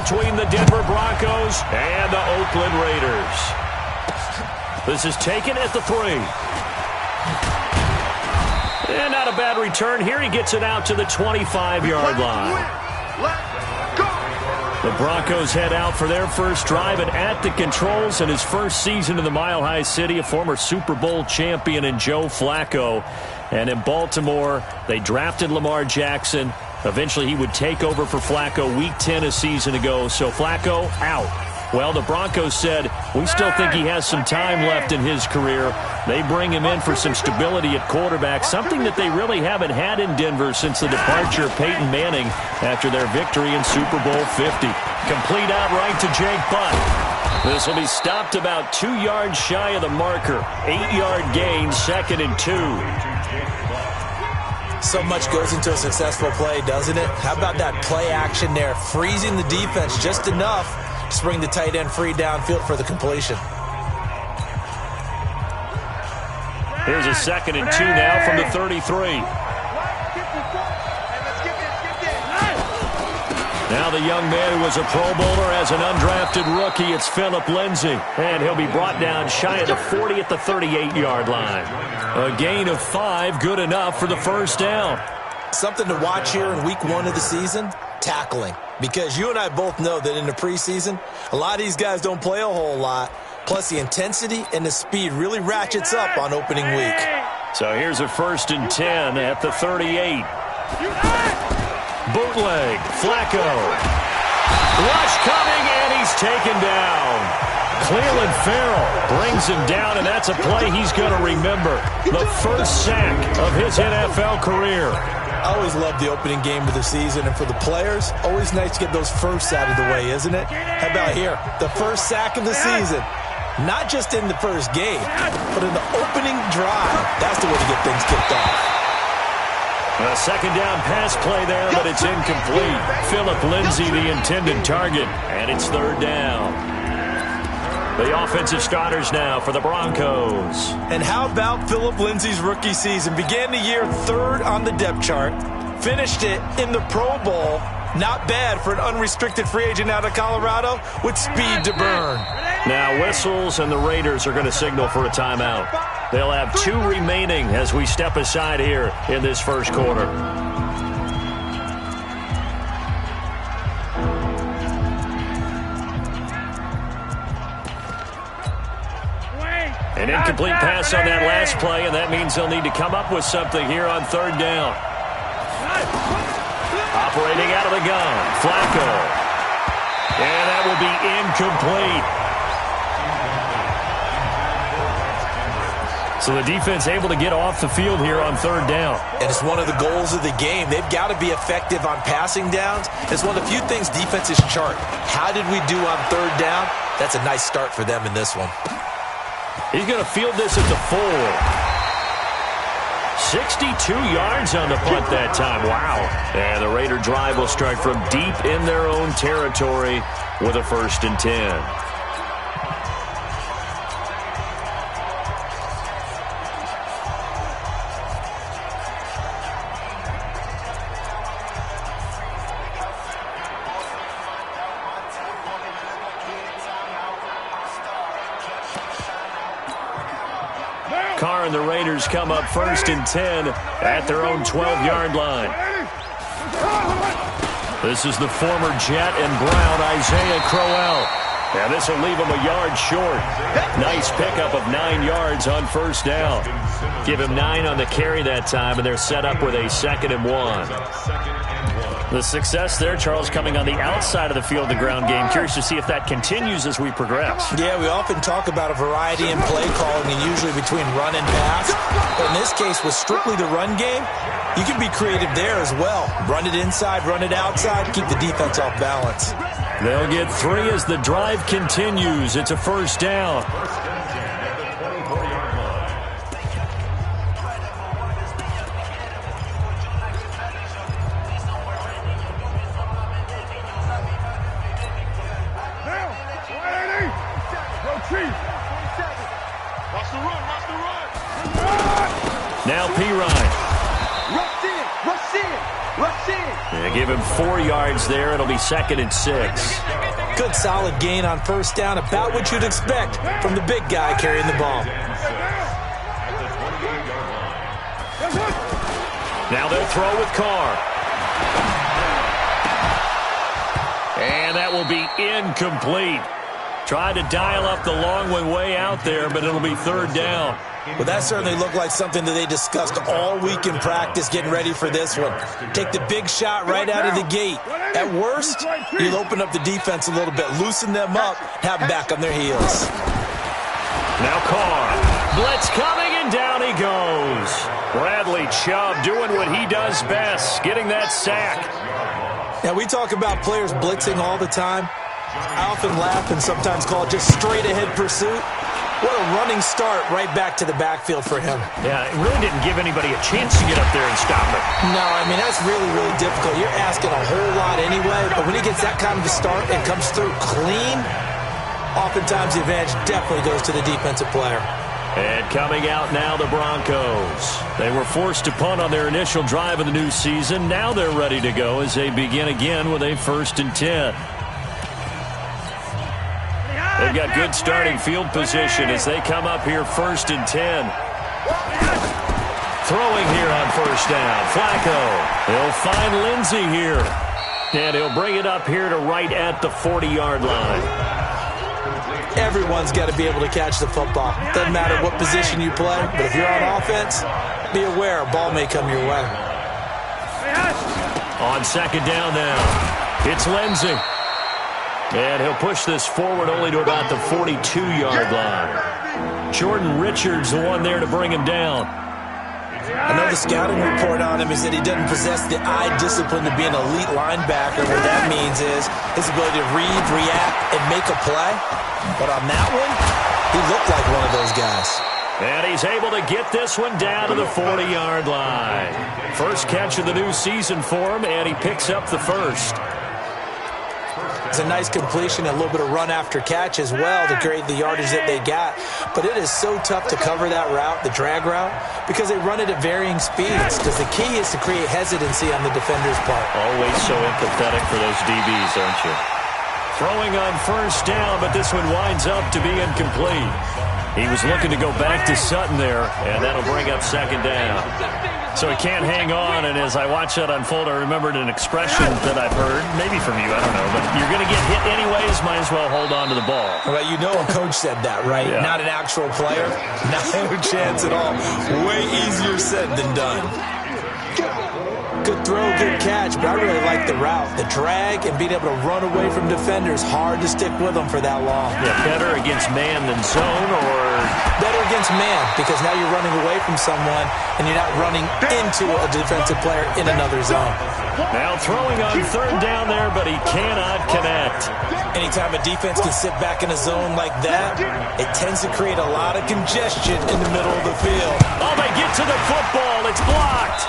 between the Denver Broncos and the Oakland Raiders. This is taken at the 3. And not a bad return here. He gets it out to the 25-yard line. The Broncos head out for their first drive, and at the controls in his first season in the Mile High City, a former Super Bowl champion in Joe Flacco. And in Baltimore, they drafted Lamar Jackson. Eventually, he would take over for Flacco Week 10 a season ago. So Flacco out. Well, the Broncos said, we still think he has some time left in his career. They bring him in for some stability at quarterback, something that they really haven't had in Denver since the departure of Peyton Manning after their victory in Super Bowl 50. Complete outright to Jake Butt. This will be stopped about 2 yards shy of the marker. 8-yard gain, 2nd and 2. So much goes into a successful play, doesn't it? How about that play action there, freezing the defense just enough to bring the tight end free downfield for the completion. Here's a 2nd and 2 now from the 33. Now the young man who was a Pro Bowler as an undrafted rookie, it's Phillip Lindsay. And he'll be brought down shy of the 40 at the 38-yard line. A gain of 5, good enough for the first down. Something to watch here in week 1 of the season, tackling. Because you and I both know that in the preseason, a lot of these guys don't play a whole lot. Plus, the intensity and the speed really ratchets up on opening week. So here's a 1st and 10 at the 38. Bootleg, Flacco. Rush coming, and he's taken down. Cleveland Farrell brings him down, and that's a play he's going to remember. The first sack of his NFL career. I always love the opening game of the season, and for the players, always nice to get those firsts out of the way, isn't it? How about here? The first sack of the season. Not just in the first game, but in the opening drive. That's the way to get things kicked off. A 2nd down pass play there, but it's incomplete. Phillip Lindsay, the intended target, and it's 3rd down. The offensive starters now for the Broncos. And how about Phillip Lindsay's rookie season? Began the year 3rd on the depth chart. Finished it in the Pro Bowl. Not bad for an unrestricted free agent out of Colorado with speed to burn. Now whistles, and the Raiders are going to signal for a timeout. They'll have 2 remaining as we step aside here in this first quarter. An incomplete pass on that last play, and that means they'll need to come up with something here on 3rd down. Operating out of the gun, Flacco. And that will be incomplete. So the defense able to get off the field here on 3rd down. And it's one of the goals of the game. They've got to be effective on passing downs. It's one of the few things defenses chart. How did we do on 3rd down? That's a nice start for them in this one. He's going to field this at the 4. 62 yards on the punt that time. Wow. And the Raider drive will start from deep in their own territory with a 1st and 10. Carr and the Raiders come up 1st and 10 at their own 12-yard line. This is the former Jet and Brown, Isaiah Crowell. And this will leave him a yard short. Nice pickup of 9 yards on 1st down. Give him 9 on the carry that time, and they're set up with a 2nd and 1. The success there, Charles, coming on the outside of the field, the ground game. Curious to see if that continues as we progress. Yeah, we often talk about a variety in play calling, and usually between run and pass. But in this case, with strictly the run game, you can be creative there as well. Run it inside, run it outside, keep the defense off balance. They'll get 3 as the drive continues. It's a 1st down. Now P-Ryan. Rush in. They give him 4 yards there. It'll be 2nd and 6. Good solid gain on first down, about what you'd expect from the big guy carrying the ball. Now they'll throw with Carr. And that will be incomplete. Tried to dial up the long way out there, but it'll be third down. Well, that certainly looked like something that they discussed all week in practice, getting ready for this one. Take the big shot right out of the gate. At worst, you'll open up the defense a little bit, loosen them up, have them back on their heels. Now Carr. Blitz coming, and down he goes. Bradley Chubb doing what he does best, getting that sack. Now, we talk about players blitzing all the time. I often laugh and sometimes call it just straight-ahead pursuit. What a running start right back to the backfield for him. Yeah, it really didn't give anybody a chance to get up there and stop it. No, I mean, that's really, really difficult. You're asking a whole lot anyway, but when he gets that kind of a start and comes through clean, oftentimes the advantage definitely goes to the defensive player. And coming out now, the Broncos. They were forced to punt on their initial drive of the new season. Now they're ready to go as they begin again with a 1st and 10. They've got good starting field position as they come up here 1st and 10. Throwing here on first down. Flacco. He'll find Lindsey here. And he'll bring it up here to right at the 40-yard line. Everyone's got to be able to catch the football. Doesn't matter what position you play, but if you're on offense, be aware a ball may come your way. On second down now, it's Lindsey. And he'll push this forward only to about the 42-yard line. Jordan Richards, the one there to bring him down. I know the scouting report on him is that he doesn't possess the eye discipline to be an elite linebacker. What that means is his ability to read, react, and make a play. But on that one, he looked like one of those guys. And he's able to get this one down to the 40-yard line. First catch of the new season for him, and he picks up the first. It's a nice completion, a little bit of run after catch as well to create the yardage that they got. But it is so tough to cover that route, the drag route, because they run it at varying speeds. Because the key is to create hesitancy on the defender's part. Always so empathetic for those DBs, aren't you? Throwing on first down, but this one winds up to be incomplete. He was looking to go back to Sutton there, and that'll bring up second down. So he can't hang on, and as I watch that unfold, I remembered an expression that I've heard, maybe from you, I don't know, but you're going to get hit anyways, might as well hold on to the ball. Well, you know a coach said that, right? Yeah. Not an actual player. No chance at all. Way easier said than done. Good throw, good catch, but I really like the route. The drag and being able to run away from defenders, hard to stick with them for that long. Yeah, better against man than zone, or? Better against man, because now you're running away from someone and you're not running into a defensive player in another zone. Now throwing on third down there, but he cannot connect. Anytime a defense can sit back in a zone like that, it tends to create a lot of congestion in the middle of the field. Oh, they get to the football. It's blocked.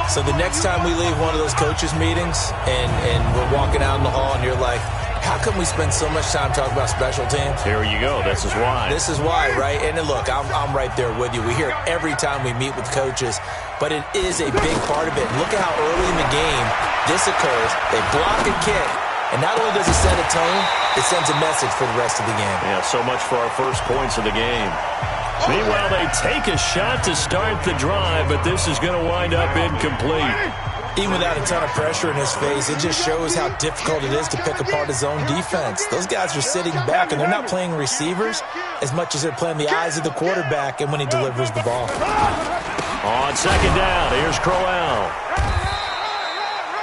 So the next time we leave one of those coaches' meetings and we're walking out in the hall and you're like, how come we spend so much time talking about special teams? Here you go. This is why. This is why, right? And then look, I'm right there with you. We hear it every time we meet with coaches, but it is a big part of it. Look at how early in the game this occurs. They block a kick, and not only does it set a tone, it sends a message for the rest of the game. Yeah, so much for our first points of the game. Meanwhile, they take a shot to start the drive, but this is going to wind up incomplete. Even without a ton of pressure in his face, it just shows how difficult it is to pick apart his own defense. Those guys are sitting back, and they're not playing receivers as much as they're playing the eyes of the quarterback and when he delivers the ball. On second down, here's Crowell.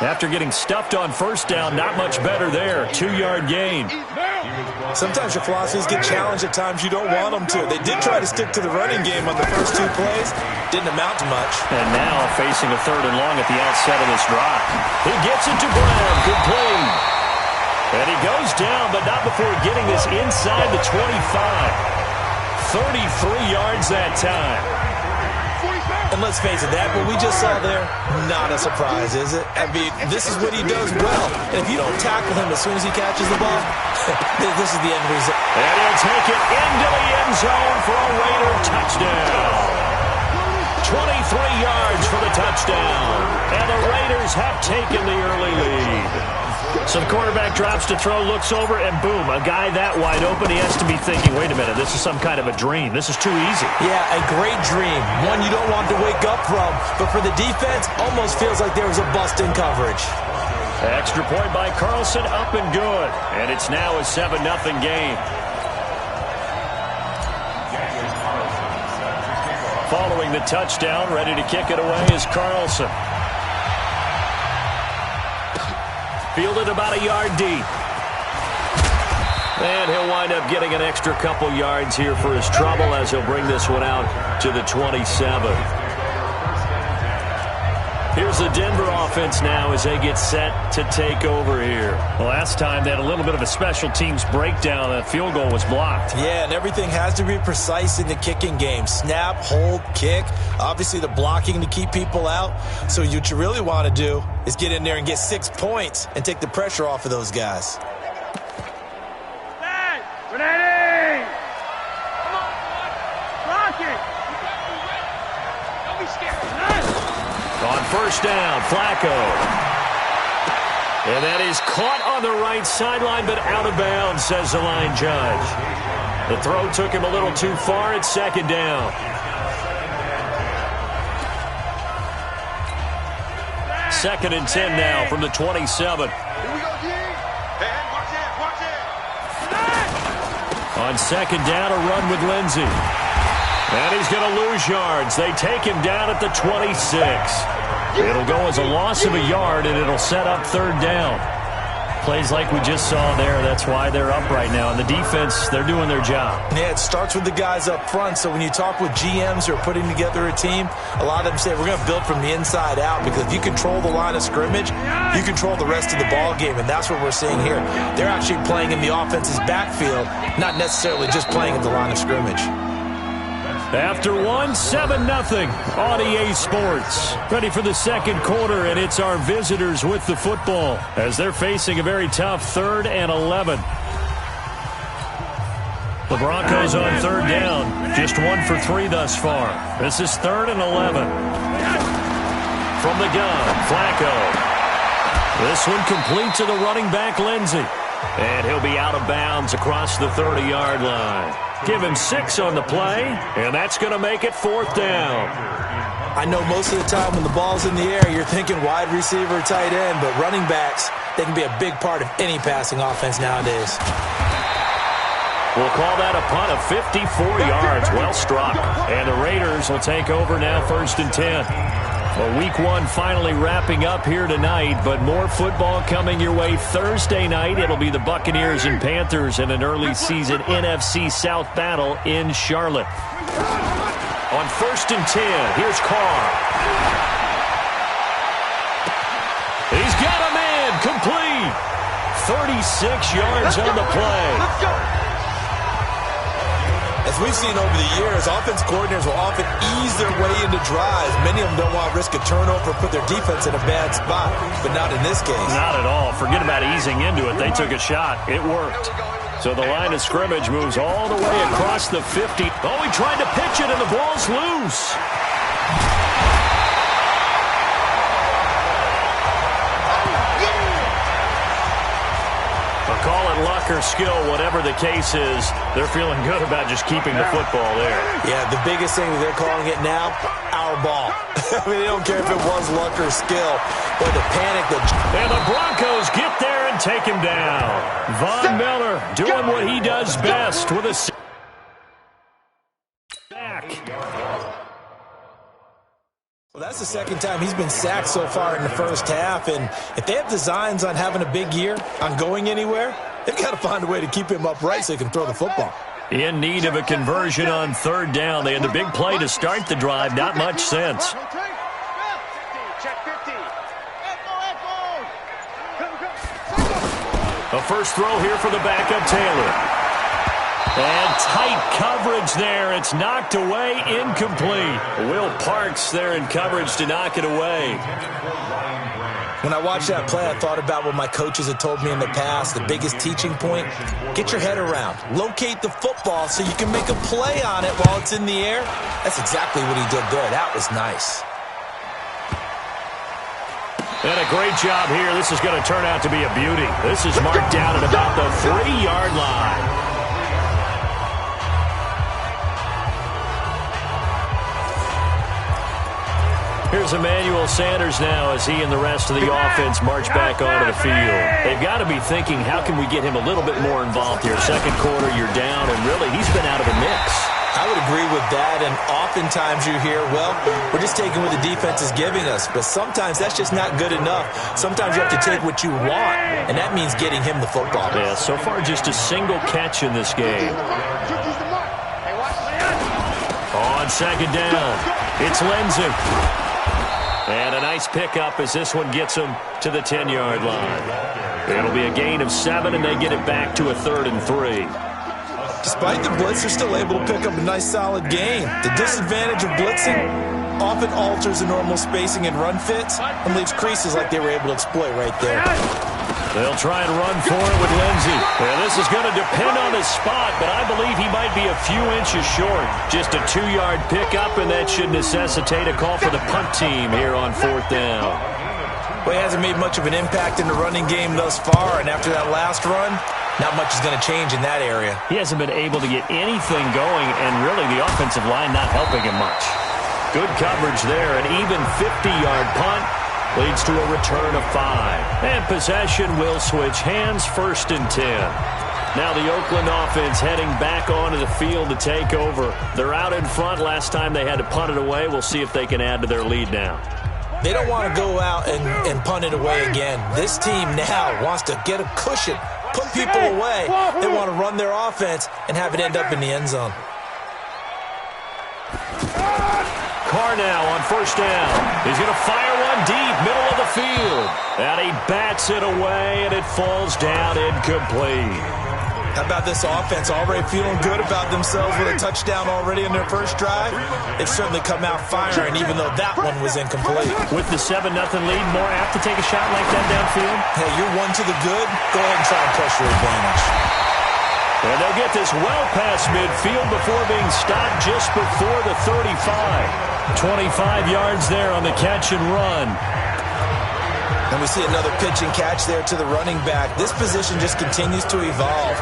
After getting stuffed on first down, not much better there. 2-yard gain. Sometimes your philosophies get challenged at times you don't want them to. They did try to stick to the running game on the first 2 plays. Didn't amount to much. And now facing a 3rd and long at the outset of this drive. He gets it to Brown. Good play. And he goes down, but not before getting this inside the 25. 33 yards that time. And let's face it, that what we just saw there, not a surprise, is it? I mean, this is what he does well. And if you don't tackle him as soon as he catches the ball, this is the end result. And he'll take it into the end zone for a Raider touchdown. 23 yards for the touchdown. And the Raiders have taken the early lead. So the quarterback drops to throw, looks over, and boom, a guy that wide open, he has to be thinking, wait a minute, this is some kind of a dream. This is too easy. Yeah, a great dream. One you don't want to wake up from. But for the defense, almost feels like there was a bust in coverage. Extra point by Carlson, up and good. And it's now a 7-0 game. Following the touchdown, ready to kick it away is Carlson. Fielded about a yard deep. And he'll wind up getting an extra couple yards here for his trouble as he'll bring this one out to the 27. Here's the Denver offense now as they get set to take over here. The last time they had a little bit of a special teams breakdown. That field goal was blocked. Yeah, and everything has to be precise in the kicking game. Snap, hold, kick. Obviously the blocking to keep people out. So what you really want to do is get in there and get 6 points and take the pressure off of those guys. Ready! Come on, block it! Don't be scared. On first down, Flacco. And that is caught on the right sideline, but out of bounds, says the line judge. The throw took him a little too far. It's second down. Second and 10 now from the 27. Here we go, D. Hey, watch it. On second down, a run with Lindsey. And he's going to lose yards. They take him down at the 26. It'll go as a loss of a yard, and it'll set up third down. Plays like we just saw there. That's why they're up right now. And the defense, they're doing their job. Yeah, it starts with the guys up front. So when you talk with GMs who are putting together a team, a lot of them say, we're going to build from the inside out. Because if you control the line of scrimmage, you control the rest of the ball game. And that's what we're seeing here. They're actually playing in the offense's backfield, not necessarily just playing at the line of scrimmage. After 7-0 on EA Sports. Ready for the second quarter, and it's our visitors with the football as they're facing a very tough 3rd and 11. The Broncos on third down, just 1 for 3 thus far. This is 3rd and 11. From the gun, Flacco. This one complete to the running back, Lindsey. And he'll be out of bounds across the 30-yard line. Give him 6 on the play, and that's going to make it 4th down. I know most of the time when the ball's in the air, you're thinking wide receiver, tight end, but running backs, they can be a big part of any passing offense nowadays. We'll call that a punt of 54 yards. Well struck. And the Raiders will take over now, 1st and 10. Well, week 1 finally wrapping up here tonight, but more football coming your way Thursday night. It'll be the Buccaneers and Panthers in an early season NFC South battle in Charlotte. On 1st and 10, here's Carr. He's got a man, complete. 36 yards on the play. As we've seen over the years, offense coordinators will often ease their way into drives. Many of them don't want to risk a turnover or put their defense in a bad spot, but not in this case. Not at all. Forget about easing into it. They took a shot. It worked. So the line of scrimmage moves all the way across the 50. Oh, he tried to pitch it, and the ball's loose. Call it luck or skill, whatever the case is, they're feeling good about just keeping the football there. Yeah, the biggest thing that they're calling it now, our ball. I mean, they don't care if it was luck or skill, or the panic that... And the Broncos get there and take him down. Von Miller doing what he does best with a sack. Well, that's the second time he's been sacked so far in the first half, and if they have designs on having a big year, on going anywhere, they've got to find a way to keep him upright so he can throw the football. In need of a conversion on 3rd down. They had the big play to start the drive. Not much sense. A first throw here for the backup, Taylor. And tight coverage there. It's knocked away, incomplete. Will Parks there in coverage to knock it away. When I watched that play, I thought about what my coaches had told me in the past. The biggest teaching point, get your head around. Locate the football so you can make a play on it while it's in the air. That's exactly what he did there. That was nice. And a great job here. This is going to turn out to be a beauty. This is marked down at about the 3-yard line. Here's Emmanuel Sanders now as he and the rest of the offense march back onto the field. They've got to be thinking, how can we get him a little bit more involved here? Second quarter, you're down, and really, he's been out of the mix. I would agree with that, and oftentimes you hear, well, we're just taking what the defense is giving us, but sometimes that's just not good enough. Sometimes you have to take what you want, and that means getting him the football. Yeah, so far just a single catch in this game. On second down, it's Lindsey. And a nice pickup as this one gets them to the 10-yard line. It'll be a gain of 7, and they get it back to a 3rd and 3. Despite the blitz, they're still able to pick up a nice, solid gain. The disadvantage of blitzing often alters the normal spacing and run fits and leaves creases like they were able to exploit right there. They'll try and run for it with Lindsey. Yeah, this is going to depend on his spot, but I believe he might be a few inches short. Just a 2-yard pickup, and that should necessitate a call for the punt team here on 4th down. Well, he hasn't made much of an impact in the running game thus far, and after that last run, not much is going to change in that area. He hasn't been able to get anything going, and really the offensive line not helping him much. Good coverage there, an even 50-yard punt. Leads to a return of 5. And possession will switch hands, 1st and 10. Now the Oakland offense heading back onto the field to take over. They're out in front. Last time they had to punt it away. We'll see if they can add to their lead now. They don't want to go out and punt it away again. This team now wants to get a cushion, put people away. They want to run their offense and have it end up in the end zone. Carr now on 1st down. He's going to fire one deep, middle of the field. And he bats it away, and it falls down incomplete. How about this offense already feeling good about themselves with a touchdown already in their first drive? They've certainly come out firing, even though that one was incomplete. With the 7-0 lead, more apt to take a shot like that downfield? Hey, you're one to the good. Go ahead and try and press your advantage. And they'll get this well past midfield before being stopped just before the 35. 25 yards there on the catch and run. And we see another pitch and catch there to the running back. This position just continues to evolve.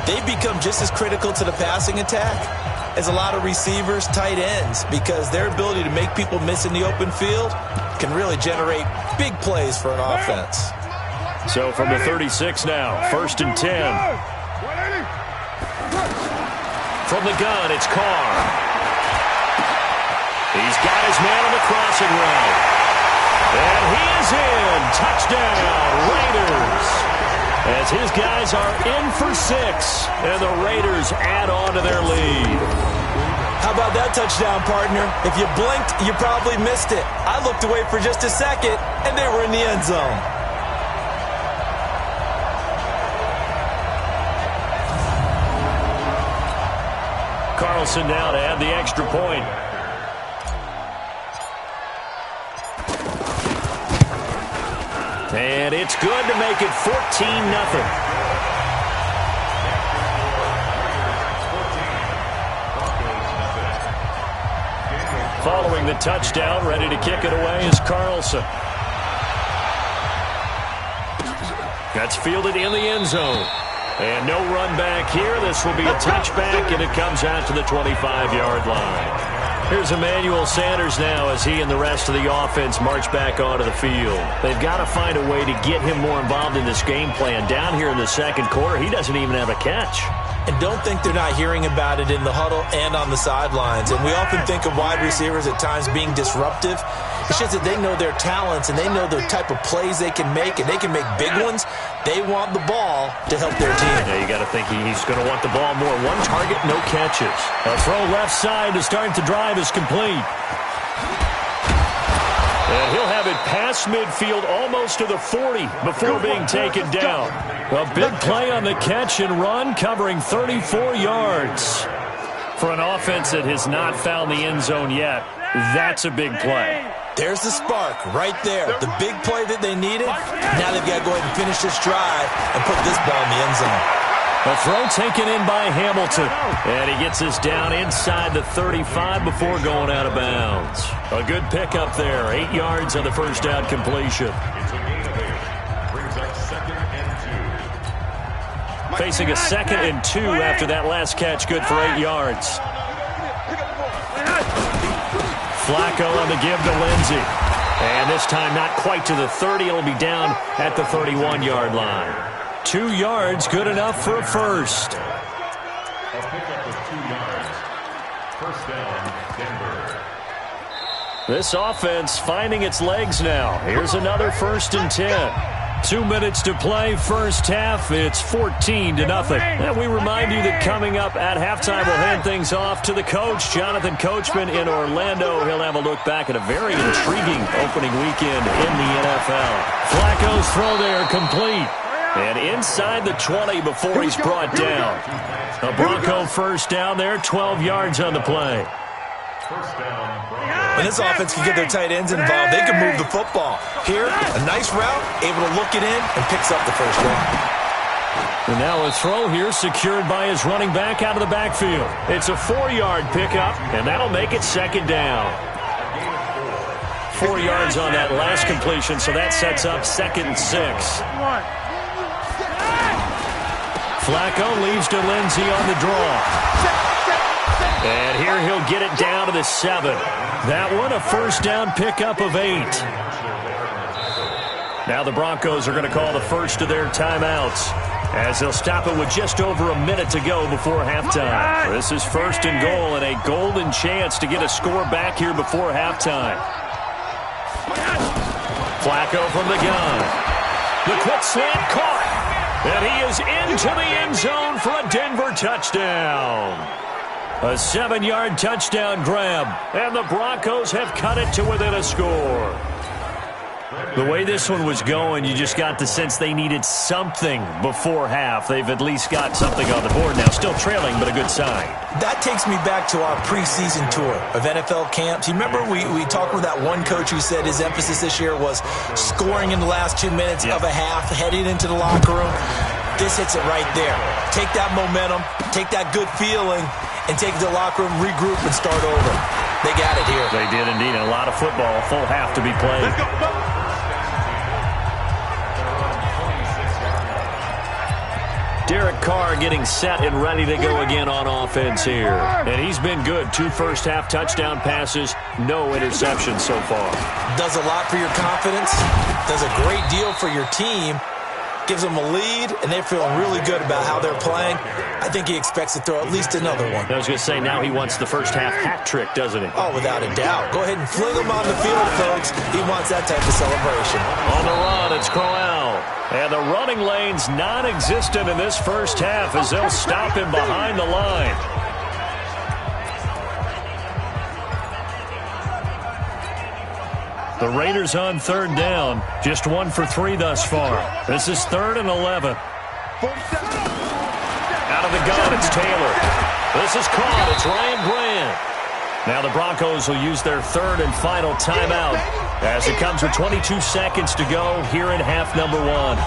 They've become just as critical to the passing attack as a lot of receivers, tight ends, because their ability to make people miss in the open field can really generate big plays for an offense. So from the 36 now, 1st and 10. From the gun, it's Carr. He's got his man on the crossing route. And he is in. Touchdown, Raiders. As his guys are in for 6, and the Raiders add on to their lead. How about that touchdown, partner? If you blinked, you probably missed it. I looked away for just a second, and they were in the end zone. Carlson now to add the extra point. And it's good to make it 14-0. Following the touchdown, ready to kick it away is Carlson. That's fielded in the end zone. And no run back here. This will be a touchback, and it comes out to the 25-yard line. Here's Emmanuel Sanders now as he and the rest of the offense march back onto the field. They've got to find a way to get him more involved in this game plan. Down here in the second quarter, he doesn't even have a catch. And don't think they're not hearing about it in the huddle and on the sidelines. And we often think of wide receivers at times being disruptive. It's just that they know their talents and they know the type of plays they can make, and they can make big ones. They want the ball to help their team. Yeah, you got to think he's going to want the ball more. One target, no catches. A throw left side to start the drive is complete. And he'll have it past midfield almost to the 40 before being taken down. A big play on the catch and run, covering 34 yards. For an offense that has not found the end zone yet, that's a big play. There's the spark right there. The big play that they needed. Now they've got to go ahead and finish this drive and put this ball in the end zone. A throw taken in by Hamilton. And he gets this down inside the 35 before going out of bounds. A good pickup there. 8 yards on the first down completion. facing a 2nd and 2 after that last catch, good for 8 yards. Flacco on the give to Lindsey. And this time not quite to the 30. It'll be down at the 31-yard line. 2 yards, good enough for a first. A pickup of 2 yards. First down, Denver. This offense finding its legs now. Here's another 1st and 10. 2 minutes to play, first half. It's 14-0. And we remind you that coming up at halftime, we'll hand things off to the coach, Jonathan Coachman in Orlando. He'll have a look back at a very intriguing opening weekend in the NFL. Flacco's throw there, complete. And inside the 20 before he's brought down. A Bronco first down there, 12 yards on the play. When this offense can get their tight ends involved, they can move the football. Here, a nice route, able to look it in, and picks up the first down. And now a throw here secured by his running back out of the backfield. It's a 4-yard pickup, and that'll make it 2nd down. 4 yards on that last completion, so that sets up 2nd and 6. Flacco leaves to Lindsey on the draw. And here he'll get it down to the 7. That one, a first down pickup of 8. Now the Broncos are going to call the first of their timeouts as they'll stop it with just over a minute to go before halftime. This is 1st and goal and a golden chance to get a score back here before halftime. Flacco from the gun. The quick slant caught. And he is into the end zone for a Denver touchdown. A 7-yard touchdown grab, and the Broncos have cut it to within a score. The way this one was going, you just got the sense they needed something before half. They've at least got something on the board now. Still trailing, but a good sign. That takes me back to our preseason tour of NFL camps. You remember we talked with that one coach who said his emphasis this year was scoring in the last 2 minutes of a half, heading into the locker room. This hits it right there. Take that momentum, take that good feeling, and take it to the locker room, regroup, and start over. They got it here. They did indeed. And a lot of football, full half to be played. Let's go. Derek Carr getting set and ready to go again on offense here. And he's been good. 2 first-half touchdown passes, no interceptions so far. Does a lot for your confidence. Does a great deal for your team. Gives them a lead, and they're feeling really good about how they're playing. I think he expects to throw at least another one. I was going to say, now he wants the first-half hat trick, doesn't he? Oh, without a doubt. Go ahead and fling him on the field, folks. He wants that type of celebration. On the run, it's Crowell. And the running lane's non-existent in this first half as they'll stop him behind the line. The Raiders on 3rd down. Just 1 for 3 thus far. This is 3rd and 11. Out of the gun, it's Taylor. This is caught. It's Ryan Grant. Now the Broncos will use their 3rd and final timeout as it comes with 22 seconds to go here in half number 1.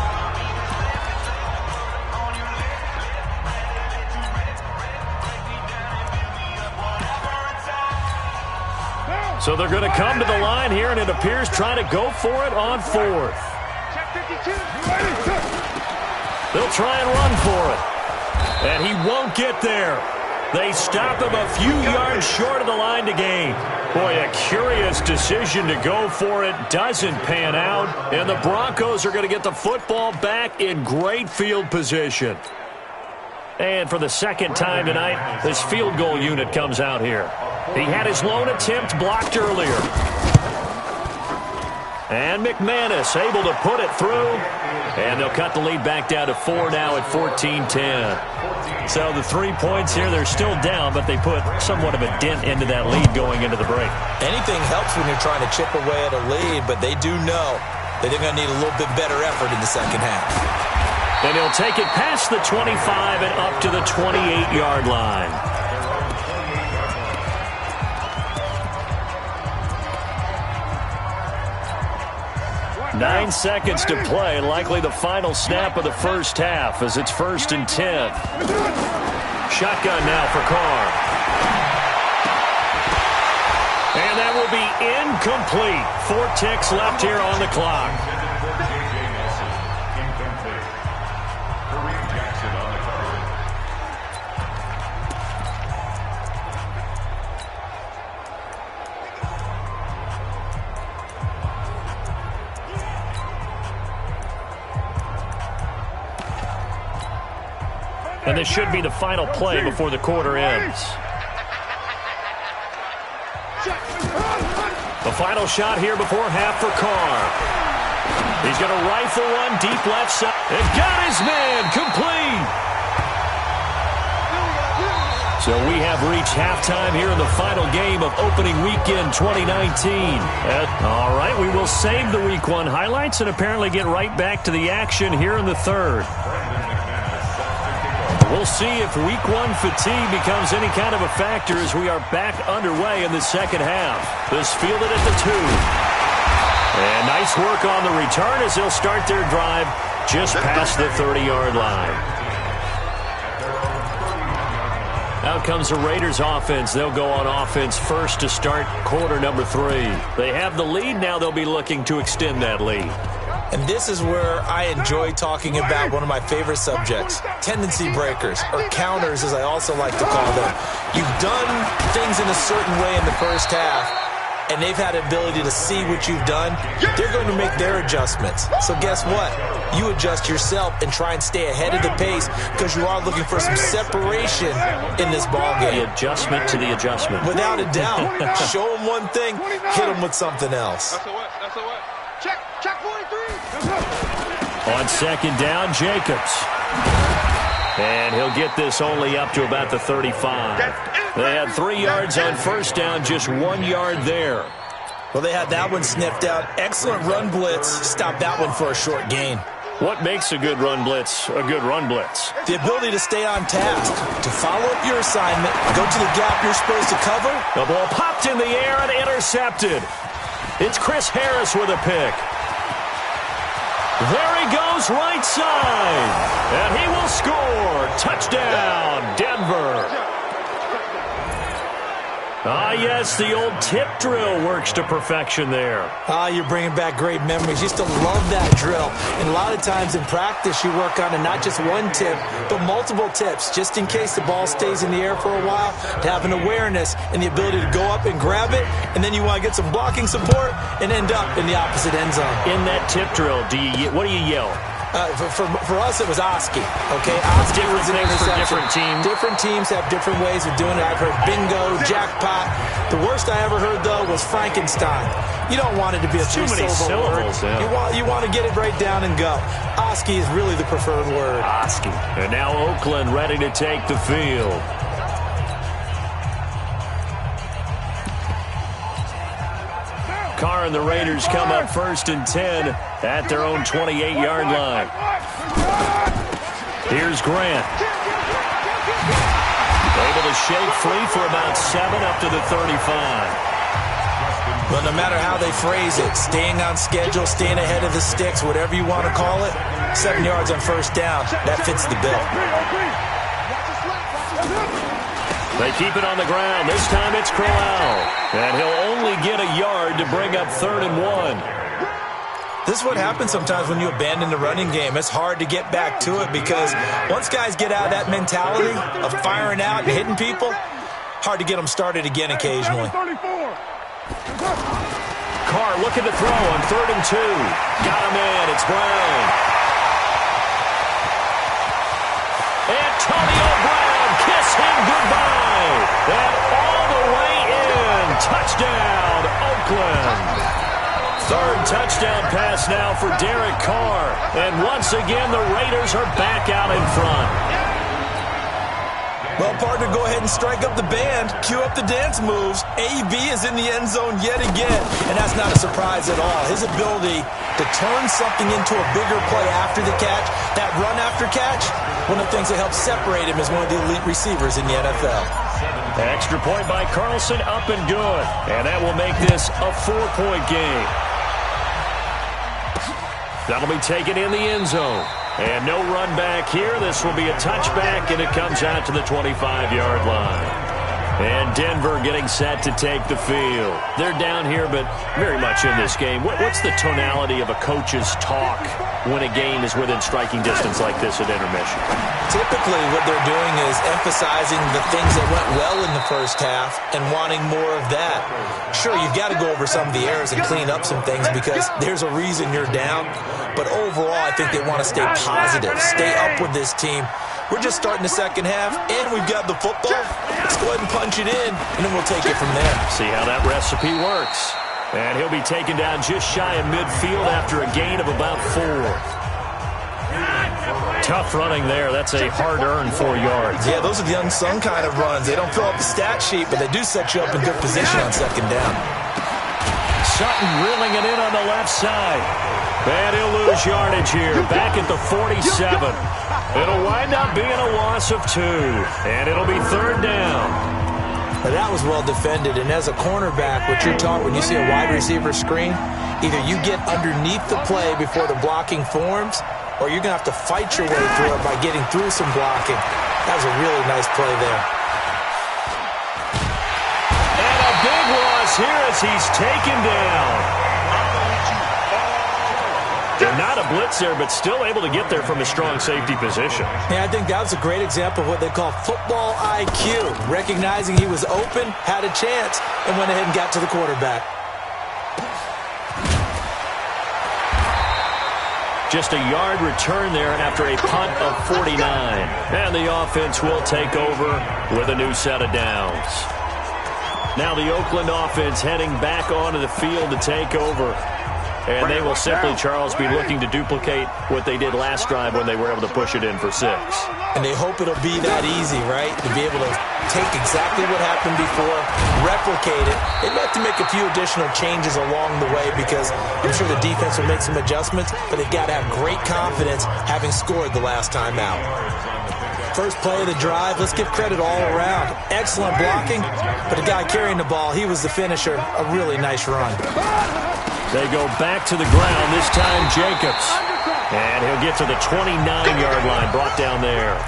So they're going to come to the line here, and it appears trying to go for it on 4th. They'll try and run for it. And he won't get there. They stop him a few yards short of the line to gain. Boy, a curious decision to go for it. Doesn't pan out. And the Broncos are going to get the football back in great field position. And for the 2nd time tonight, this field goal unit comes out here. He had his lone attempt blocked earlier. And McManus able to put it through. And they'll cut the lead back down to 4 now at 14-10. So the 3 points here, they're still down, but they put somewhat of a dent into that lead going into the break. Anything helps when you're trying to chip away at a lead, but they do know that they're going to need a little bit better effort in the second half. And he'll take it past the 25 and up to the 28-yard line. Nine seconds to play, likely the final snap of the first half as it's 1st and 10. Shotgun now for Carr. And that will be incomplete. 4 ticks left here on the clock. And this should be the final play before the quarter ends. The final shot here before half for Carr. He's going to rifle one deep left side. And got his man complete. So we have reached halftime here in the final game of opening weekend 2019. All right, we will save the Week 1 highlights and apparently get right back to the action here in the third. We'll see if Week 1 fatigue becomes any kind of a factor as we are back underway in the second half. This fielded at the 2. And nice work on the return as they'll start their drive just past the 30-yard line. Out comes the Raiders offense. They'll go on offense first to start quarter number 3. They have the lead. Now they'll be looking to extend that lead. And this is where I enjoy talking about one of my favorite subjects, tendency breakers, or counters as I also like to call them. You've done things in a certain way in the first half, and they've had the ability to see what you've done. They're going to make their adjustments. So guess what? You adjust yourself and try and stay ahead of the pace because you are looking for some separation in this ball game. The adjustment to the adjustment. Without a doubt. Show them one thing, hit them with something else. That's a what? That's a what? Check 43. On second down, Jacobs. And he'll get this only up to about the 35. They had 3 yards on first down, just 1 yard there. Well, they had that one sniffed out. Excellent run blitz. Stop that one for a short gain. What makes a good run blitz a good run blitz? The ability to stay on task, to follow up your assignment, go to the gap you're supposed to cover. The ball popped in the air and intercepted. It's Chris Harris with a pick. There he goes, right side. And he will score. Touchdown, Denver. Ah, yes, the old tip drill works to perfection there. Ah, you're bringing back great memories. Used to love that drill. And a lot of times in practice, you work on not just one tip, but multiple tips, just in case the ball stays in the air for a while, to have an awareness and the ability to go up and grab it, and then you want to get some blocking support and end up in the opposite end zone. In that tip drill, what do you yell? For us, it was Oski. Okay, Oski was an things for interception. different teams. Different teams have different ways of doing it. I've heard bingo, jackpot. The worst I ever heard, though, was Frankenstein. You don't want it to be a too many syllables. Yeah. You want to get it right down and go. Oski is really the preferred word. Oski. And now Oakland ready to take the field. Carr and the Raiders come up first and 10 at their own 28-yard line. Here's Grant. Able to shake free for about 7 up to the 35. But no matter how they phrase it, staying on schedule, staying ahead of the sticks, whatever you want to call it, 7 yards on first down, that fits the bill. They keep it on the ground. This time it's Crowell. And he'll only get a yard to bring up 3rd and 1. This is what happens sometimes when you abandon the running game. It's hard to get back to it because once guys get out of that mentality of firing out and hitting people, hard to get them started again occasionally. Carr looking to throw on 3rd and 2. Got him in. It's Brown. Antonio Brown, kiss him goodbye. And all the way in. Touchdown, Oakland. 3rd touchdown pass now for Derek Carr. And once again, the Raiders are back out in front. Well, partner, go ahead and strike up the band. Cue up the dance moves. AB is in the end zone yet again. And that's not a surprise at all. His ability to turn something into a bigger play after the catch, that run after catch, one of the things that helps separate him is one of the elite receivers in the NFL. Extra point by Carlson, up and good. And that will make this a 4-point game. That'll be taken in the end zone. And no run back here. This will be a touchback, and it comes out to the 25-yard line. And Denver getting set to take the field. They're down here, but very much in this game. What's the tonality of a coach's talk when a game is within striking distance like this at intermission? Typically, what they're doing is emphasizing the things that went well in the first half and wanting more of that. Sure, you've got to go over some of the errors and clean up some things because there's a reason you're down. But overall, I think they want to stay positive, stay up with this team, We're just starting the second half, and we've got the football. Let's go ahead and punch it in, and then we'll take it from there. See how that recipe works. And he'll be taken down just shy of midfield after a gain of about 4. Tough running there. That's a hard-earned 4 yards. Yeah, those are the unsung kind of runs. They don't fill up the stat sheet, but they do set you up in good position on second down. Sutton reeling it in on the left side. And he'll lose yardage here. Back at the 47. It'll wind up being a loss of 2. And it'll be third down. Now that was well defended, and as a cornerback, what you're taught when you see a wide receiver screen, either you get underneath the play before the blocking forms, or you're going to have to fight your way through it by getting through some blocking. That was a really nice play there. And a big loss here as he's taken down. And not a blitz there, but still able to get there from a strong safety position. Yeah, I think that was a great example of what they call football IQ. Recognizing he was open, had a chance, and went ahead and got to the quarterback. Just a yard return there after a punt of 49. And the offense will take over with a new set of downs. Now the Oakland offense heading back onto the field to take over. And they will simply, Charles, be looking to duplicate what they did last drive when they were able to push it in for 6. And they hope it'll be that easy, right? To be able to take exactly what happened before, replicate it. They may have to make a few additional changes along the way because I'm sure the defense will make some adjustments, but they've got to have great confidence having scored the last time out. First play of the drive, let's give credit all around. Excellent blocking, but the guy carrying the ball, he was the finisher. A really nice run. They go back to the ground, this time Jacobs. And he'll get to the 29-yard line, brought down there.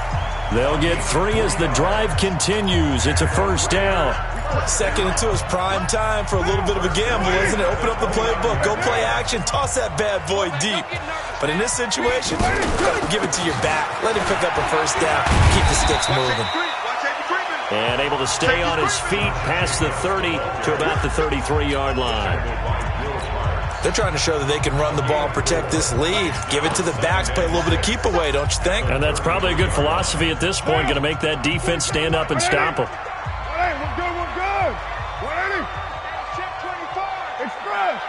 They'll get 3 as the drive continues. It's a first down. Second and 2 is prime time for a little bit of a gamble, isn't it? Open up the playbook, go play action, toss that bad boy deep. But in this situation, give it to your back. Let him pick up a first down, keep the sticks moving. And able to stay on his feet past the 30 to about the 33-yard line. They're trying to show that they can run the ball and protect this lead. Give it to the backs, play a little bit of keep away, don't you think? And that's probably a good philosophy at this point, going to make that defense stand up and stop them. We're good. 180. Check 25. Express.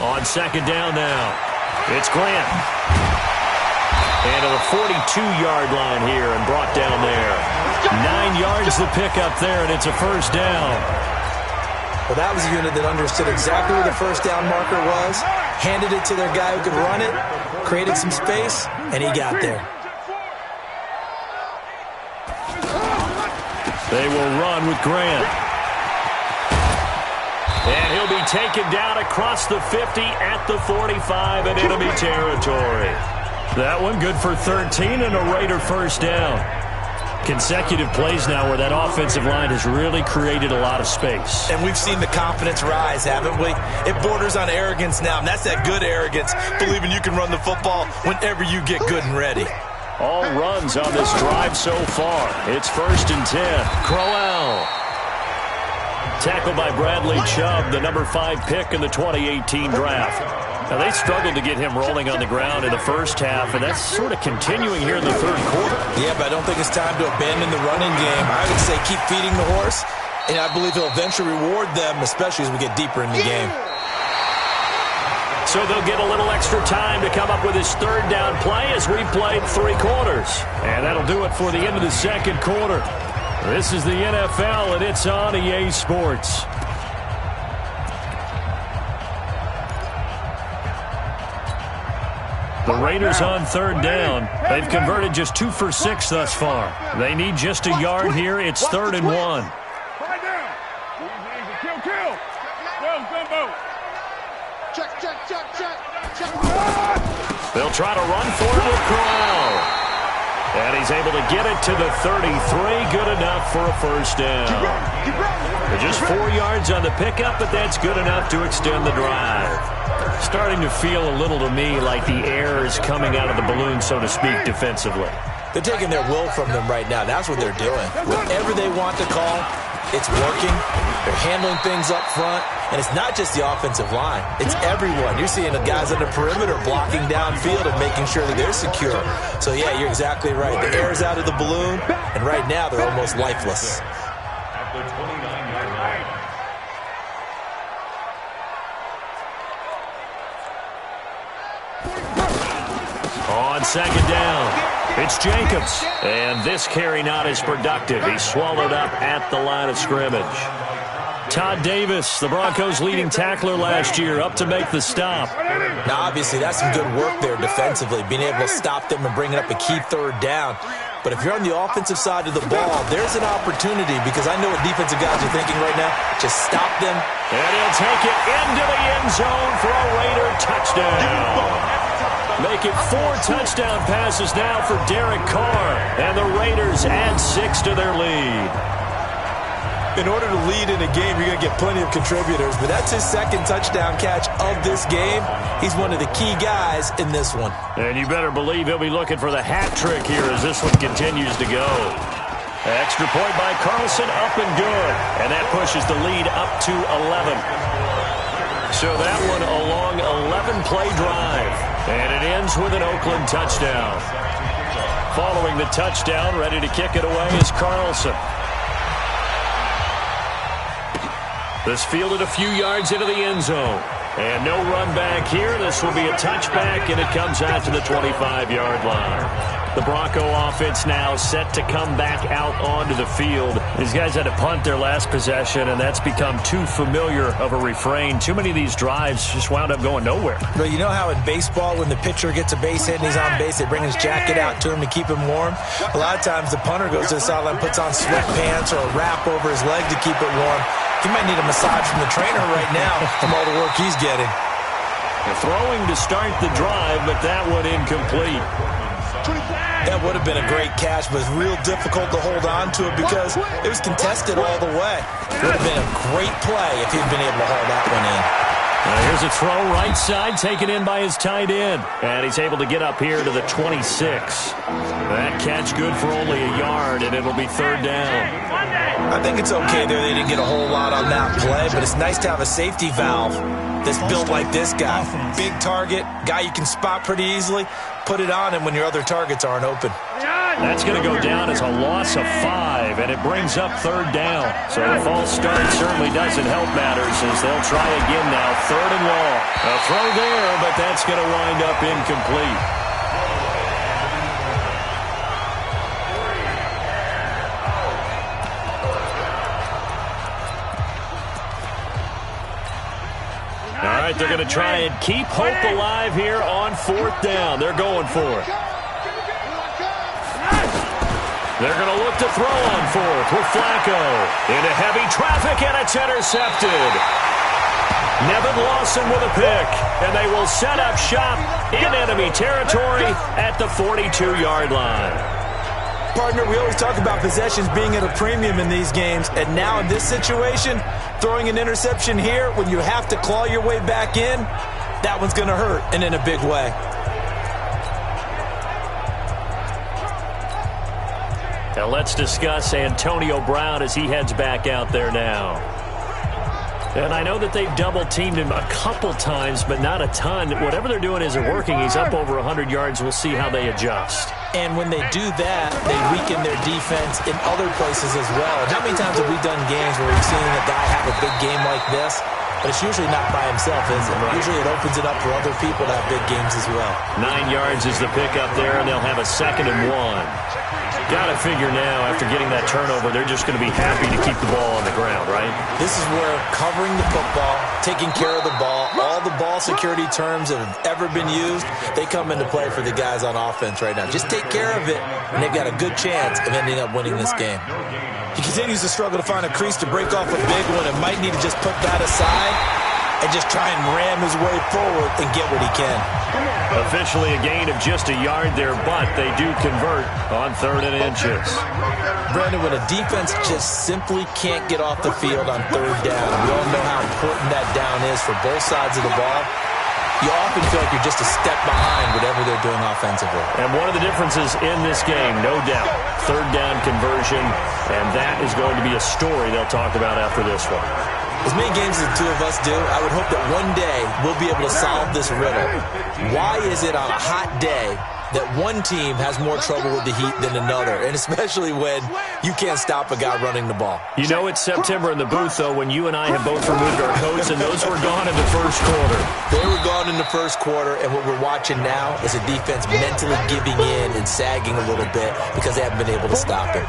On second down now, it's Grant. And to the 42-yard line here and brought down there. 9 yards the pickup there, and it's a first down. Well, that was a unit that understood exactly where the first down marker was, handed it to their guy who could run it, created some space, and he got there. They will run with Grant. And he'll be taken down across the 50 at the 45 in enemy territory. That one good for 13 and a Raider first down. Consecutive plays now where that offensive line has really created a lot of space. And we've seen the confidence rise, haven't we? It borders on arrogance now, and that's that good arrogance, believing you can run the football whenever you get good and ready. All runs on this drive so far. It's first and 10. Crowell. Tackled by Bradley Chubb, the number 5 pick in the 2018 draft. Now, they struggled to get him rolling on the ground in the first half, and that's sort of continuing here in the third quarter. Yeah, but I don't think it's time to abandon the running game. I would say keep feeding the horse, and I believe he'll eventually reward them, especially as we get deeper in the game. So they'll get a little extra time to come up with his third down play as we played 3 quarters. And that'll do it for the end of the second quarter. This is the NFL, and it's on EA Sports. The Raiders on third down. They've converted just 2 for 6 thus far. They need just a yard here. It's 3rd and 1. Right down. Easy. Kill. Well, gumbo. Check. They'll try to run for it with Crowell. And he's able to get it to the 33. Good enough for a first down. Just 4 yards on the pickup, but that's good enough to extend the drive. Starting to feel a little to me like the air is coming out of the balloon, so to speak, defensively. They're taking their will from them right now. That's what they're doing. Whatever they want to call, it's working. They're handling things up front, And it's not just the offensive line. It's everyone. You're seeing the guys on the perimeter blocking downfield and making sure that they're secure. So, yeah, you're exactly right. The air's out of the balloon, and right now they're almost lifeless. At the 29-yard line. On second down, it's Jacobs. And this carry not as productive. He's swallowed up at the line of scrimmage. Todd Davis, the Broncos' leading tackler last year, up to make the stop. Now, obviously, that's some good work there defensively, being able to stop them and bringing up a key third down. But if you're on the offensive side of the ball, there's an opportunity, because I know what defensive guys are thinking right now. Just stop them. And he'll take it into the end zone for a Raider touchdown. Make it 4 touchdown passes now for Derek Carr. And the Raiders add 6 to their lead. In order to lead in a game, you're going to get plenty of contributors, but that's his second touchdown catch of this game. He's one of the key guys in this one. And you better believe he'll be looking for the hat trick here as this one continues to go. Extra point by Carlson, up and good. And that pushes the lead up to 11. So that one a long 11-play drive. And it ends with an Oakland touchdown. Following the touchdown, ready to kick it away is Carlson. This fielded a few yards into the end zone. And no run back here. This will be a touchback, and it comes out to the 25-yard line. The Bronco offense now set to come back out onto the field. These guys had to punt their last possession, and that's become too familiar of a refrain. Too many of these drives just wound up going nowhere. But you know how in baseball, when the pitcher gets a base hit and he's on base, they bring his jacket out to him to keep him warm? A lot of times the punter goes to the sideline, puts on sweatpants or a wrap over his leg to keep it warm. He might need a massage from the trainer right now from all the work he's getting. Throwing to start the drive, but that one incomplete. That would have been a great catch, but it's real difficult to hold on to it because it was contested all the way. It would have been a great play if he'd been able to haul that one in. Here's a throw right side, taken in by his tight end. And he's able to get up here to the 26. That catch good for only a yard, and it'll be third down. I think it's okay there. They didn't get a whole lot on that play, but it's nice to have a safety valve that's built like this guy. Big target, guy you can spot pretty easily. Put it on him when your other targets aren't open. That's going to go down as a loss of 5, and it brings up third down. So the false start certainly doesn't help matters as they'll try again now. Third and long. A throw there, but that's going to wind up incomplete. All right, they're going to try and keep hope alive here on fourth down. They're going for it. They're going to look to throw on fourth with Flacco. Into heavy traffic, and it's intercepted. Nevin Lawson with a pick, and they will set up shop in enemy territory at the 42-yard line. Partner, we always talk about possessions being at a premium in these games, and now in this situation, throwing an interception here when you have to claw your way back in, that one's going to hurt, and in a big way. Now let's discuss Antonio Brown as he heads back out there now. And I know that they've double-teamed him a couple times, but not a ton. Whatever they're doing isn't working. He's up over 100 yards. We'll see how they adjust. And when they do that, they weaken their defense in other places as well. And how many times have we done games where we've seen a guy have a big game like this? But it's usually not by himself, is it? Right. Usually it opens it up for other people to have big games as well. 9 yards is the pickup there, and they'll have a 2nd and 1. Got to figure now, after getting that turnover, they're just going to be happy to keep the ball on the ground, right? This is where covering the football, taking care of the ball, all the ball security terms that have ever been used, they come into play for the guys on offense right now. Just take care of it, and they've got a good chance of ending up winning this game. He continues to struggle to find a crease to break off a big one and might need to just put that aside and just try and ram his way forward and get what he can. Officially a gain of just a yard there, but they do convert on 3rd and inches. Brandon, when a defense just simply can't get off the field on 3rd down, we all know how important that down is for both sides of the ball. you often feel like you're just a step behind whatever they're doing offensively. And one of the differences in this game, no doubt, third down conversion, and that is going to be a story they'll talk about after this one. As many games as the two of us do, I would hope that one day we'll be able to solve this riddle. Why is it on a hot day that one team has more trouble with the heat than another, and especially when you can't stop a guy running the ball? You know it's September in the booth, though, when you and I have both removed our coats, and those were gone in the first quarter. They were gone in the first quarter, and what we're watching now is a defense mentally giving in and sagging a little bit because they haven't been able to stop it.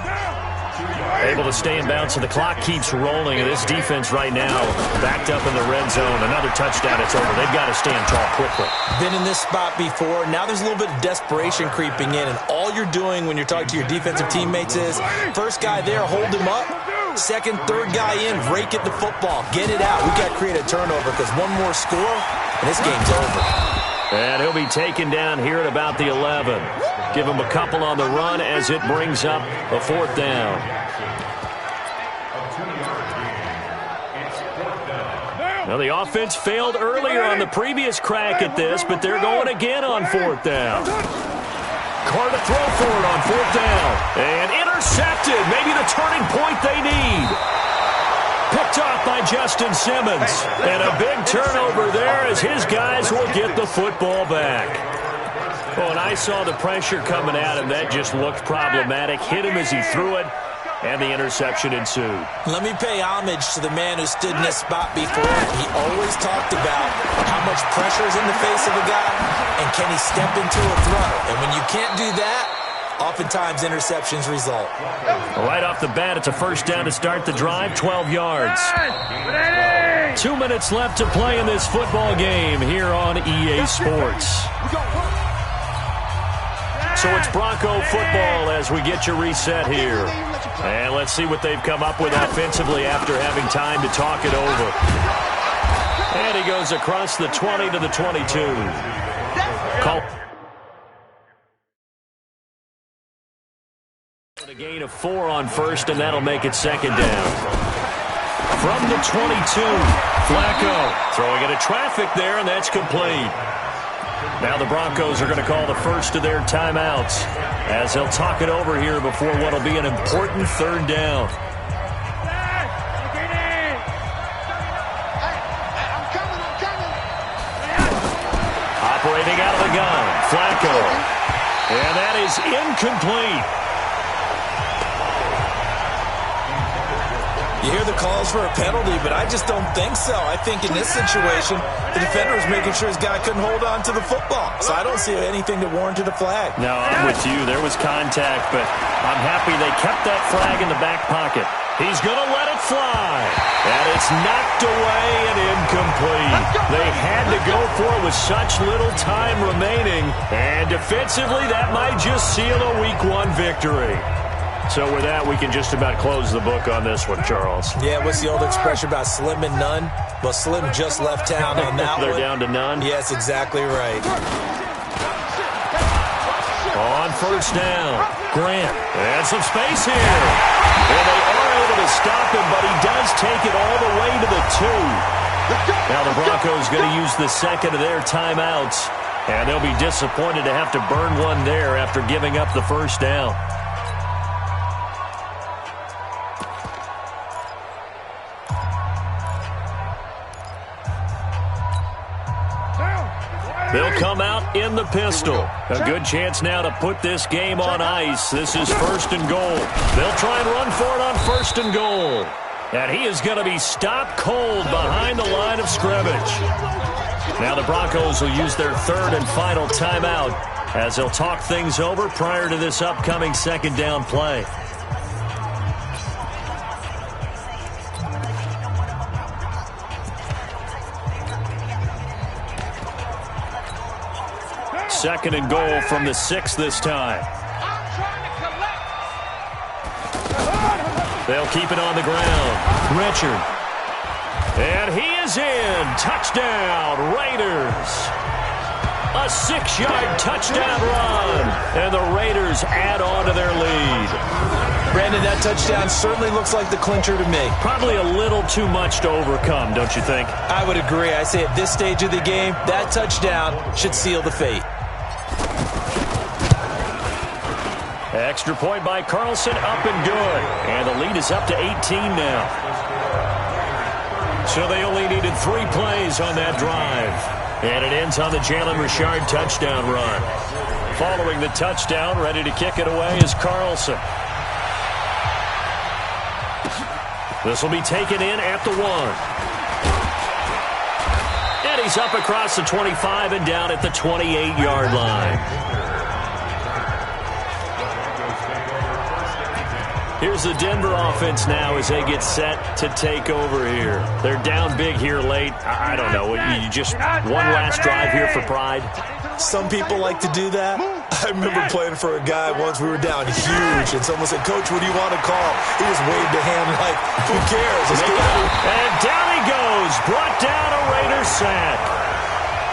Able to stay in bounds, so the clock keeps rolling, and this defense right now backed up in the red zone. Another touchdown, it's over. They've got to stand tall quickly. Been in this spot before. Now there's a little bit of desperation creeping in, and all you're doing when you're talking to your defensive teammates is, first guy there, hold him up. Second, third guy in, rake at the football. Get it out. We've got to create a turnover because one more score, and this game's over. And he'll be taken down here at about the 11. Give him a couple on the run as it brings up a fourth down. Now, the offense failed earlier on the previous crack at this, but they're going again on fourth down. Carr to throw for it on fourth down. And intercepted. Maybe the turning point they need. Picked off by Justin Simmons. And a big turnover there as his guys will get the football back. Well, and I saw the pressure coming at him. That just looked problematic. Hit him as he threw it. And the interception ensued. Let me pay homage to the man who stood in this spot before. He always talked about how much pressure is in the face of a guy, and can he step into a throw. And when you can't do that, oftentimes interceptions result. Right off the bat, it's a first down to start the drive, 12 yards. 2 minutes left to play in this football game here on EA Sports. So it's Bronco football as we get you reset here. And let's see what they've come up with offensively after having time to talk it over. And he goes across the 20 to the 22. Call a gain of 4 on first, and that'll make it second down. From the 22, Flacco throwing into traffic there, and that's complete. Now the Broncos are going to call the first of their timeouts as they'll talk it over here before what will be an important third down. Operating out of the gun, Flacco. And that is incomplete. You hear the calls for a penalty, but I just don't think so. I think in this situation, the defender was making sure his guy couldn't hold on to the football. So I don't see anything that warranted a flag. No, I'm with you. There was contact, but I'm happy they kept that flag in the back pocket. He's going to let it fly. And it's knocked away and incomplete. They had to go for it with such little time remaining. And defensively, that might just seal a Week 1 victory. So with that, we can just about close the book on this one, Charles. Yeah, what's the old expression about slim and none? Well, Slim just left town on that They're one. down to none? Yes, exactly right. On first down, Grant. And some space here. And they are able to stop him, but he does take it all the way to the 2. Now the Broncos going to use the second of their timeouts. And they'll be disappointed to have to burn one there after giving up the first down. They'll come out in the pistol. A good chance now to put this game on ice. This is first and goal. They'll try and run for it on first and goal. And he is going to be stopped cold behind the line of scrimmage. Now the Broncos will use their third and final timeout as they'll talk things over prior to this upcoming second down play. Second and goal from the 6 this time. They'll keep it on the ground. Richard. And he is in. Touchdown, Raiders. A 6-yard touchdown run. And the Raiders add on to their lead. Brandon, that touchdown certainly looks like the clincher to me. Probably a little too much to overcome, don't you think? I would agree. I say at this stage of the game, that touchdown should seal the fate. Extra point by Carlson, up and good. And the lead is up to 18 now. So they only needed 3 plays on that drive. And it ends on the Jalen Richard touchdown run. Following the touchdown, ready to kick it away is Carlson. This will be taken in at the 1. And he's up across the 25 and down at the 28-yard line. Here's the Denver offense now as they get set to take over here. They're down big here late. I don't know. You just one last drive here for pride? Some people like to do that. I remember playing for a guy once. We were down huge, and someone said, "Coach, what do you want to call?" He just waved a hand like, who cares? Let's go. And down he goes. Brought down a Raiders sack.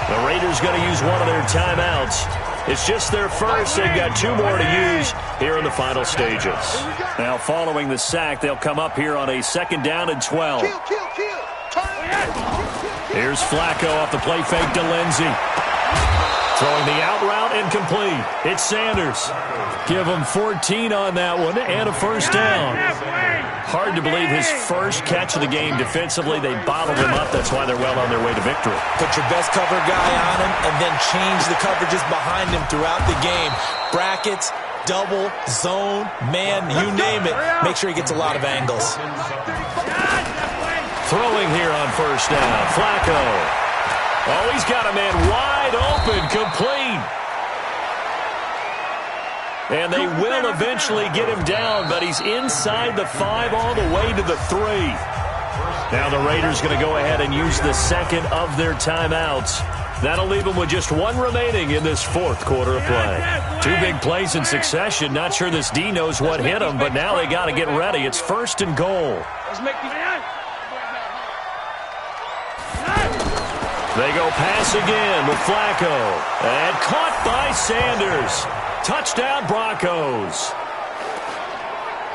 The Raiders going to use one of their timeouts. It's just their first. They've got 2 more to use here in the final stages. Now, following the sack, they'll come up here on a 2nd down and 12. Here's Flacco off the play fake to Lindsey. Throwing the out route incomplete. It's Sanders. Give him 14 on that one and a first down. Hard to believe his first catch of the game defensively. They bottled him up. That's why they're well on their way to victory. Put your best cover guy on him and then change the coverages behind him throughout the game. Brackets, double, zone, man, you name it. Make sure he gets a lot of angles. Throwing here on first down. Flacco. Oh, he's got a man wide open, complete. And they will eventually get him down, but he's inside the 5 all the way to the 3. Now the Raiders going to go ahead and use the 2nd of their timeouts. That'll leave them with just 1 remaining in this 4th quarter of play. 2 big plays in succession. Not sure this D knows what hit him, but now they got to get ready. It's 1st and goal. They go pass again with Flacco. And caught by Sanders. Touchdown Broncos.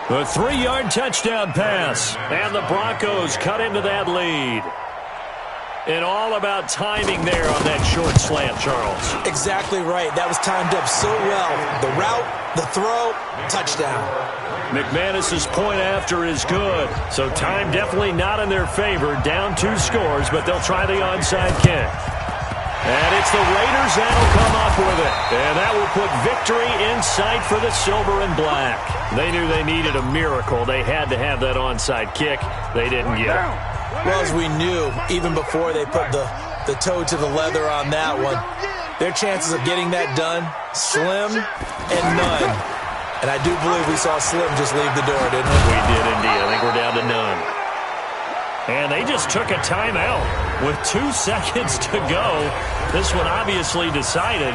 A 3-yard touchdown pass. And the Broncos cut into that lead. And all about timing there on that short slant, Charles. Exactly right. That was timed up so well. The route, the throw, touchdown. McManus's point after is good. So time definitely not in their favor. Down 2 scores, but they'll try the onside kick. And it's the Raiders that'll come up with it. And that will put victory in sight for the silver and black. They knew they needed a miracle. They had to have that onside kick. They didn't get it. Well, as we knew, even before they put the toe to the leather on that one, their chances of getting that done, slim and none. And I do believe we saw Slim just leave the door, didn't we? We did indeed. I think we're down to none. And they just took a timeout with 2 seconds to go. This one obviously decided.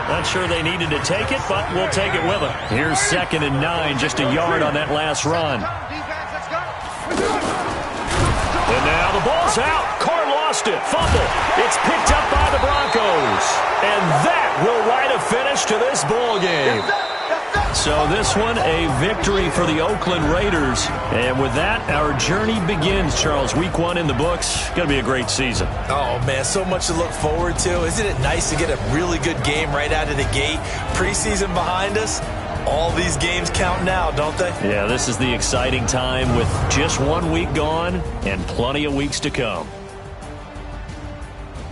Not sure they needed to take it, but we'll take it with them. Here's 2nd and 9, just a yard on that last run. And now the ball's out. Carr lost it. Fumble. It's picked up by the Broncos. And that will write a finish to this ball game. So this one, a victory for the Oakland Raiders. And with that, our journey begins, Charles. Week 1 in the books. Going to be a great season. Oh, man, so much to look forward to. Isn't it nice to get a really good game right out of the gate? Preseason behind us. All these games count now, don't they? Yeah, this is the exciting time with just 1 week gone and plenty of weeks to come.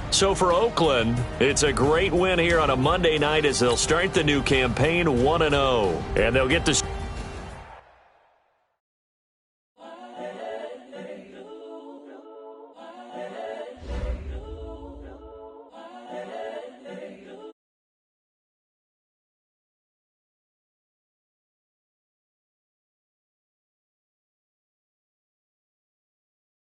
So for Oakland, it's a great win here on a Monday night as they'll start the new campaign 1-0. And they'll get this